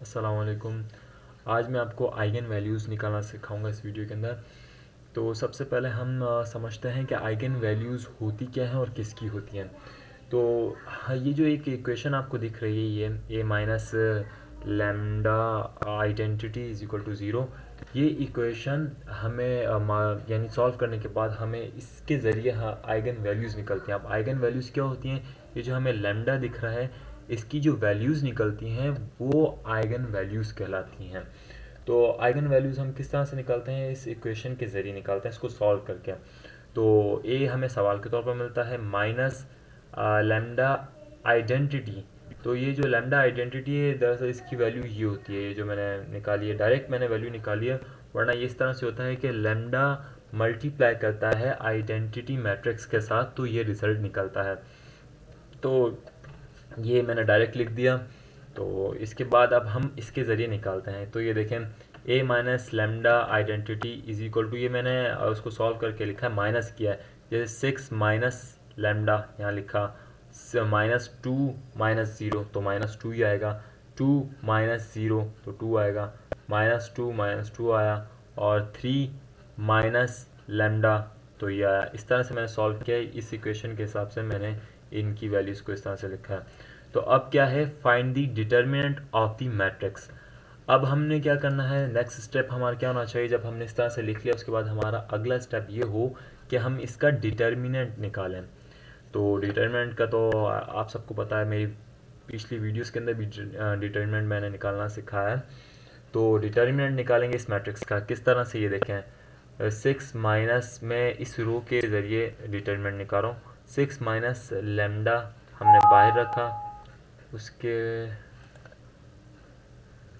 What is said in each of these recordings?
अस्सलाम वालेकुम। आज मैं आपको आइगन वैल्यूज़ निकालना सिखाऊंगा इस वीडियो के अंदर। तो सबसे पहले हम समझते हैं कि आइगन वैल्यूज़ होती क्या हैं और किसकी होती हैं। तो हाँ, ये जो एक इक्वेशन आपको दिख रही है, ये A minus lambda identity is equal to zero, ये इक्वेशन हमें यानी सॉल्व करने के बाद हमें इसके ज़रिए आइगन वैल्यूज़ निकलती हैं। अब आइगन वैल्यूज़ क्या होती हैं? ये जो हमें लैम्डा दिख रहा है, इसकी जो वैल्यूज़ निकलती हैं वो आइगन वैल्यूज़ कहलाती हैं। तो आइगन वैल्यूज़ हम किस तरह से निकालते हैं? इस इक्वेशन के ज़रिए निकालते हैं, इसको सॉल्व करके। तो ए हमें सवाल के तौर पर मिलता है माइनस लैम्डा आइडेंटिटी। तो ये जो लैम्डा आइडेंटिटी है, दरअसल इसकी वैल्यू ये होती है, ये जो मैंने निकाली है, डायरेक्ट मैंने वैल्यू निकाली है, वरना ये इस तरह से होता है कि लैम्डा मल्टीप्लाई करता है आइडेंटिटी मैट्रिक्स के साथ, तो ये रिजल्ट निकलता है। तो ये मैंने डायरेक्ट लिख दिया। तो इसके बाद अब हम इसके ज़रिए निकालते हैं। तो ये देखें, A minus lambda identity is equal to, ये मैंने उसको सॉल्व करके लिखा है, माइनस किया है। जैसे 6 माइनस लेमडा यहाँ लिखा, -2 माइनस ज़ीरो तो -2 ही आएगा, 2 माइनस ज़ीरो तो 2 आएगा, -2 -2 आया, और 3 माइनस लेमडा तो ये आया। इस तरह से मैंने सॉल्व किया है, इस इक्वेशन के हिसाब से मैंने इनकी वैल्यूज़ को इस तरह से लिखा है। तो अब क्या है? Find the determinant of the matrix. अब हमने क्या करना है? नेक्स्ट स्टेप हमारा क्या होना चाहिए? जब हमने इस तरह से लिख लिया, उसके बाद हमारा अगला स्टेप ये हो कि हम इसका डिटर्मिनेंट निकालें। तो डिटर्मिनेंट का तो आप सबको पता है, मेरी पिछली वीडियोस के अंदर भी डिटर्मिनेंट मैंने निकालना सिखाया है। तो डिटर्मिनेंट निकालेंगे इस मैट्रिक्स का किस तरह से, ये देखें, 6 माइनस, मैं इस रो के ज़रिए डिटर्मिनेंट निकाल रहा हूँ। 6 माइनस लेमडा हमने बाहर रखा, उसके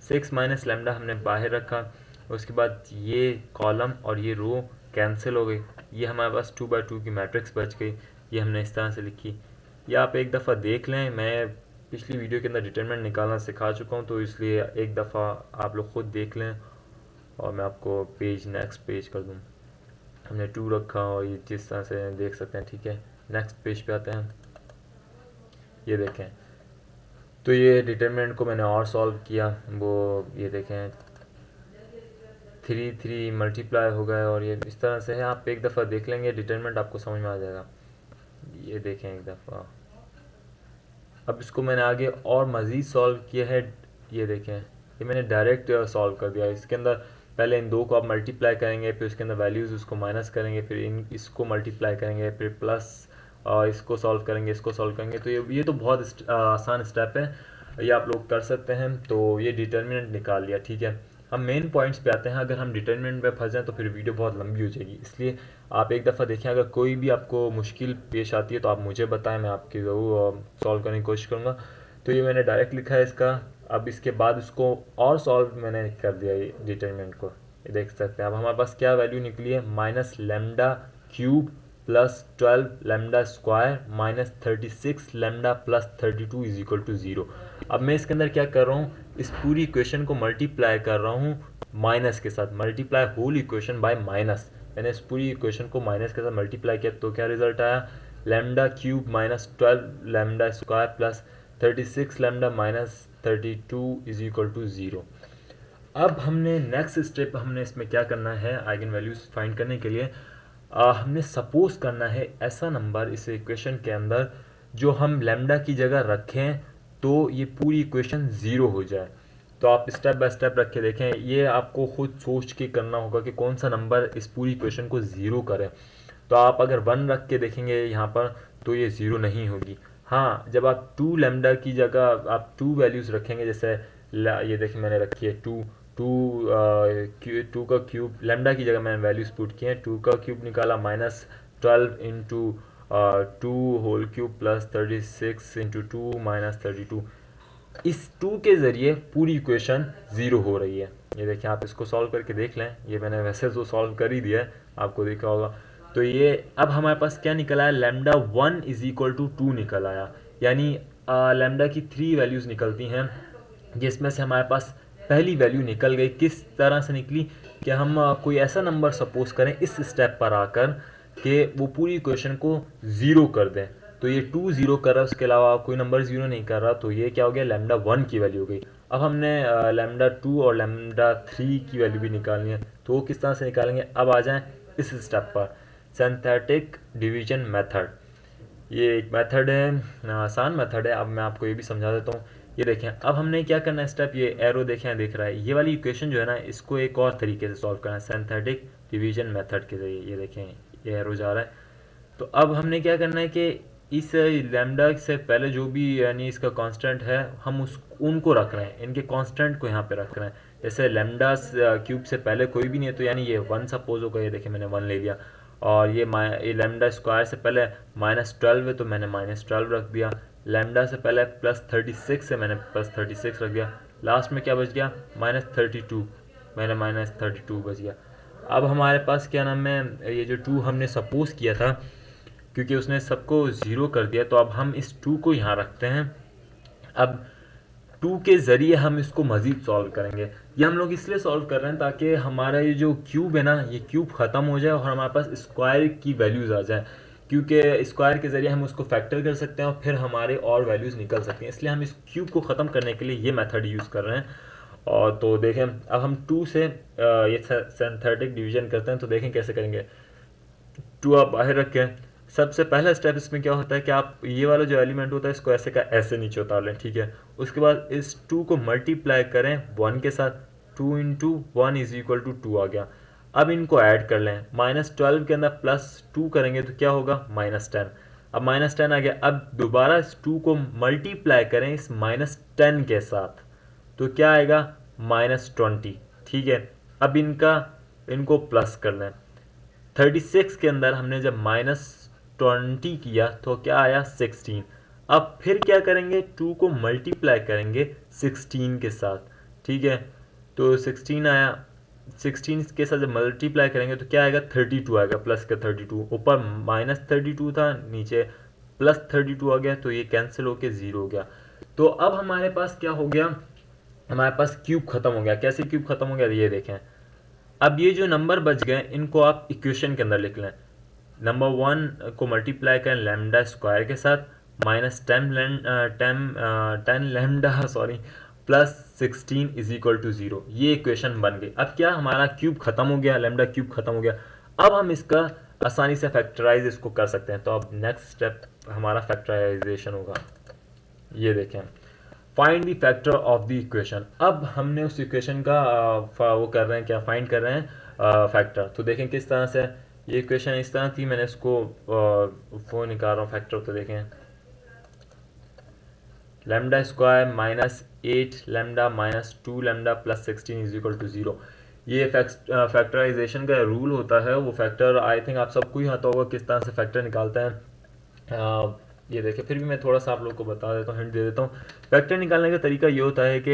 6 माइनस लेमडा हमने बाहर रखा, उसके बाद ये कॉलम और ये रो कैंसिल हो गई, ये हमारे पास 2/2 की मैट्रिक्स बच गई। ये हमने इस तरह से लिखी। ये आप एक दफ़ा देख लें, मैं पिछली वीडियो के अंदर डिटरमिनेंट निकालना सिखा चुका हूँ, तो इसलिए एक दफ़ा आप लोग ख़ुद देख लें और मैं आपको नेक्स्ट पेज कर दूँ। हमने 2 रखा और ये जिस तरह से देख सकते हैं, ठीक है। नेक्स्ट पेज पे आते हैं, ये देखें। तो ये डिटरमिनेंट को मैंने और सॉल्व किया, वो ये देखें 3 मल्टीप्लाई हो गए, और ये इस तरह से है। आप एक दफ़ा देख लेंगे, डिटरमिनेंट आपको समझ में आ जाएगा। ये देखें एक दफ़ा। अब इसको मैंने आगे और मज़ीद सॉल्व किया है, ये देखें, ये मैंने डायरेक्ट सॉल्व कर दिया। इसके अंदर पहले इन दो को आप मल्टीप्लाई करेंगे, फिर उसके अंदर वैल्यूज़ उसको माइनस करेंगे, फिर इसको मल्टीप्लाई करेंगे, फिर प्लस इसको सॉल्व करेंगे, इसको सॉल्व करेंगे। तो ये तो बहुत आसान स्टेप है, ये आप लोग कर सकते हैं। तो ये डिटर्मिनेंट निकाल लिया, ठीक है। हम मेन पॉइंट्स पे आते हैं। अगर हम डिटर्मिनेंट पे फंस जाएं तो फिर वीडियो बहुत लंबी हो जाएगी, इसलिए आप एक दफ़ा देखें। अगर कोई भी आपको मुश्किल पेश आती है तो आप मुझे बताएं, मैं आपकी ज़रूर सॉल्व करने की कोशिश करूँगा। तो ये मैंने डायरेक्ट लिखा है इसका। अब इसके बाद इसको और सॉल्व मैंने कर दिया, ये डिटर्मिनेंट को, ये देख सकते हैं। अब हमारे पास क्या वैल्यू निकली है? Minus lambda cube plus 12 lambda square minus 36 lambda plus 32 is equal to 0। अब मैं इसके अंदर क्या कर रहा हूँ? इस पूरी इक्वेशन को मल्टीप्लाई कर रहा हूँ माइनस के साथ। Multiply whole equation by minus. मैंने इस पूरी इक्वेशन को माइनस के साथ मल्टीप्लाई किया, तो क्या रिजल्ट आया? Lambda cube minus 12 lambda square plus 36 lambda minus 32 is equal to 0। अब हमने नेक्स्ट स्टेप, हमने इसमें क्या करना है? आइगन वैल्यूज फाइंड करने के लिए हमने सपोज करना है ऐसा नंबर इस इक्वेशन के अंदर जो हम लेमडा की जगह रखें तो ये पूरी इक्वेशन ज़ीरो हो जाए। तो आप स्टेप बाय स्टेप रख के देखें, ये आपको खुद सोच के करना होगा कि कौन सा नंबर इस पूरी इक्वेशन को ज़ीरो करे। तो आप अगर 1 रख के देखेंगे यहाँ पर, तो ये ज़ीरो नहीं होगी। हाँ, जब आप 2 लेमडा की जगह आप 2 वैल्यूज़ रखेंगे, जैसे ये देखिए मैंने रखी है 2 का क्यूब, लेमडा की जगह मैंने वैल्यूज पुट किए हैं। 2 का क्यूब निकाला, -12 into 2 whole cube plus 36 into 2 minus 32। इस 2 के ज़रिए पूरी इक्वेशन ज़ीरो हो रही है। ये देखिए, आप इसको सॉल्व करके देख लें। ये मैंने वैसे तो सॉल्व कर ही दिया है, आपको देखा होगा। तो ये अब हमारे पास क्या निकल आया? लेमडा 1 इज इक्वल टू 2 निकल आया। यानी लेमडा की 3 वैल्यूज़ निकलती हैं, जिसमें से हमारे पास पहली वैल्यू निकल गई। किस तरह से निकली? कि हम कोई ऐसा नंबर सपोज करें इस स्टेप पर आकर कि वो पूरी इक्वेशन को ज़ीरो कर दें। तो ये 2 ज़ीरो कर रहा है, उसके अलावा कोई नंबर ज़ीरो नहीं कर रहा, तो ये क्या हो गया? लेमडा 1 की वैल्यू हो गई। अब हमने लैम्डा 2 और लैम्डा 3 की वैल्यू भी निकालनी है, तो वो किस तरह से निकालेंगे। अब आ जाएं इस स्टेप पर, सिंथेटिक डिवीजन मेथड। ये एक मेथड है, आसान मेथड है। अब मैं आपको ये भी समझा देता हूँ। ये देखें, अब हमने क्या करना है स्टेप, ये एरो देखें, दिख रहा है, ये वाली इक्वेशन जो है ना, इसको एक और तरीके से सॉल्व करना है सिंथेटिक डिवीजन मेथड के जरिए। ये देखें, ये एरो जा रहा है। तो अब हमने क्या करना है कि इस लैम्डा से पहले जो भी यानी इसका कांस्टेंट है, हम उस उनको रख रहे हैं, इनके कांस्टेंट को यहाँ पे रख रहे हैं। जैसे लैम्डा क्यूब से पहले कोई भी नहीं है, तो यानी ये 1 सपोज होगा। ये देखिए मैंने 1 ले लिया। और ये लैम्डा स्क्वायर से पहले -12 है, तो मैंने -12 रख दिया। लैम्डा से पहले +36 है, मैंने +36 रख दिया। लास्ट में क्या बच गया, -32, मैंने -32 बच गया। अब हमारे पास क्या नाम है, ये जो 2 हमने सपोज किया था, क्योंकि उसने सबको 0 कर दिया, तो अब हम इस 2 को यहाँ रखते हैं। अब 2 के ज़रिए हम इसको मज़ीद सॉल्व करेंगे। ये हम लोग इसलिए सॉल्व कर रहे हैं ताकि हमारा ये जो क्यूब है ना, ये क्यूब ख़त्म हो जाए और हमारे पास स्क्वायर की वैल्यूज़ आ जाए, क्योंकि स्क्वायर के ज़रिए हम उसको फैक्टर कर सकते हैं और फिर हमारे और वैल्यूज़ निकल सकती हैं। इसलिए हम इस क्यूब को ख़त्म करने के लिए ये मेथड यूज़ कर रहे हैं। और तो देखें, अब हम 2 से ये सिंथेटिक डिवीजन करते हैं, तो देखें कैसे करेंगे। 2 आप बाहर रखें। सबसे पहला स्टेप इसमें क्या होता है कि आप ये वाला जो एलिमेंट होता है इसको ऐसे का ऐसे नीचे उतार लें, ठीक है। उसके बाद इस 2 को मल्टीप्लाई करें 1 के साथ, 2 इंटू 1 इज इक्वल टू 2 आ गया। अब इनको ऐड कर लें, -12 के अंदर +2 करेंगे तो क्या होगा, -10। अब -10 आ गया। अब दोबारा इस 2 को मल्टीप्लाई करें इस -10 के साथ, तो क्या आएगा, -20, ठीक है। अब इनको प्लस कर लें। 36 के अंदर हमने जब -20 किया तो क्या आया, 16। अब फिर क्या करेंगे, 2 को मल्टीप्लाई करेंगे 16 के साथ, ठीक है। तो 16 आया, 16 के साथ जब मल्टीप्लाई करेंगे तो क्या आएगा, 32 आएगा, प्लस का 32। ऊपर -32 था, नीचे +32 आ गया, तो ये कैंसिल होके 0 हो गया। तो अब हमारे पास क्या हो गया, हमारे पास क्यूब खत्म हो गया। कैसे क्यूब खत्म हो गया, ये देखें। अब ये जो नंबर बच गए इनको आप इक्वेशन के अंदर लिख लें। नंबर 1 को मल्टीप्लाई करें लैम्डा स्क्वायर के साथ, -10 lambda sorry +16 is equal to 0। ये इक्वेशन बन गई। अब क्या, हमारा क्यूब खत्म हो गया, लैम्डा क्यूब खत्म हो गया। अब हम इसका आसानी से फैक्टराइज इसको कर सकते हैं। तो अब नेक्स्ट स्टेप हमारा फैक्टराइजेशन होगा। ये देखें, find the factor of the equation. अब हमने उस इक्वेशन का वो कर रहे हैं, क्या फाइंड कर रहे हैं, फैक्टर। तो देखें किस तरह से, ये इक्वेशन इस तरह थी, मैंने इसको वो निकाल रहा हूँ फैक्टर। तो देखें, lambda square -8 lambda -2 lambda +16 is equal to 0। ये फैक्टराइजेशन का रूल होता है। वो फैक्टर आई थिंक आप सबको ही आता होगा किस तरह से फैक्टर निकालते हैं। ये देखिए, फिर भी मैं थोड़ा सा आप लोग को बता देता हूँ, हिंट दे देता हूँ। फैक्टर निकालने का तरीका ये होता है कि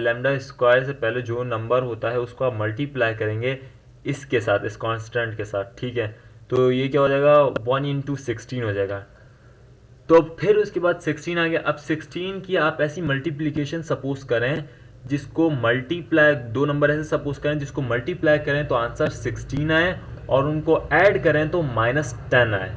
लैम्डा स्क्वायर से पहले जो नंबर होता है उसको आप मल्टीप्लाई करेंगे इसके साथ, इस कांस्टेंट के साथ, ठीक है। तो ये क्या हो जाएगा, 1 इंटू 16 हो जाएगा। तो फिर उसके बाद 16 आ गया। अब 16 की आप ऐसी मल्टीप्लीकेशन सपोज करें जिसको मल्टीप्लाई, दो नंबर ऐसे सपोज करें जिसको मल्टीप्लाई करें तो आंसर 16 आए, और उनको ऐड करें तो -10 आए।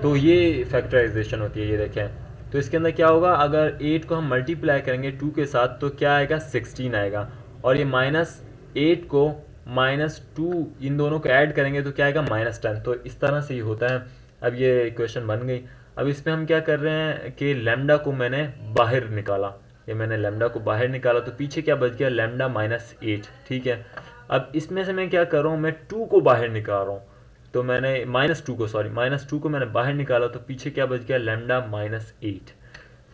तो ये फैक्टराइजेशन होती है। ये देखें, तो इसके अंदर क्या होगा, अगर 8 को हम मल्टीप्लाई करेंगे 2 के साथ तो क्या आएगा, 16 आएगा। और ये -8 को -2 इन दोनों को ऐड करेंगे तो क्या आएगा, -10। तो इस तरह से ही होता है। अब ये इक्वेशन बन गई। अब इसमें हम क्या कर रहे हैं कि लैम्डा को मैंने बाहर निकाला। ये मैंने लैम्डा को बाहर निकाला तो पीछे क्या बच गया, लैम्डा -8, ठीक है। अब इसमें से मैं क्या कर रहा हूँ, मैं 2 को बाहर निकाल रहा हूँ। तो मैंने -2 को मैंने बाहर निकाला तो पीछे क्या बच गया, लैम्डा -8।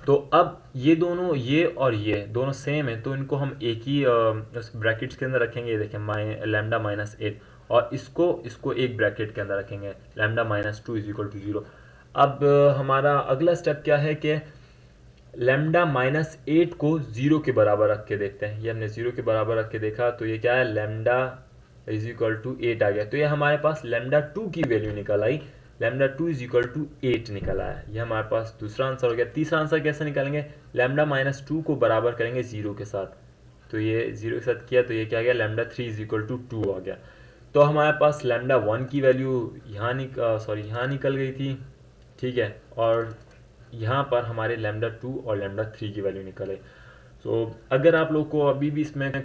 तो अब ये दोनों, ये और ये दोनों सेम है, तो इनको हम एक ही ब्रैकेट्स के अंदर रखेंगे। ये देखें, लैम्डा -8, और इसको एक ब्रैकेट के अंदर रखेंगे, लैम्डा -2 इज इक्वल टू 0। अब हमारा अगला स्टेप क्या है कि लैम्डा -8 को 0 के बराबर रख के देखते हैं। ये हमने 0 के बराबर रख के देखा, तो ये क्या है, लैम्डा इज इक्वल टू 8 आ गया। तो ये हमारे पास लैम्डा 2 की वैल्यू निकल आई, लैम्डा 2 इज इक्वल टू 8 निकल आया। ये हमारे पास दूसरा आंसर हो गया। तीसरा आंसर कैसे निकालेंगे, लैम्डा -2 को बराबर करेंगे 0 के साथ। तो ये 0 के साथ किया तो ये क्या आ गया, लैम्डा 3 इज इक्वल टू 2 आ गया। तो हमारे पास लैम्डा 1 की वैल्यू यहाँ निकल गई थी, ठीक है। और यहाँ पर हमारे लैम्डा 2 और लैम्डा 3 की वैल्यू निकल आई। सो अगर आप लोग को अभी भी इसमें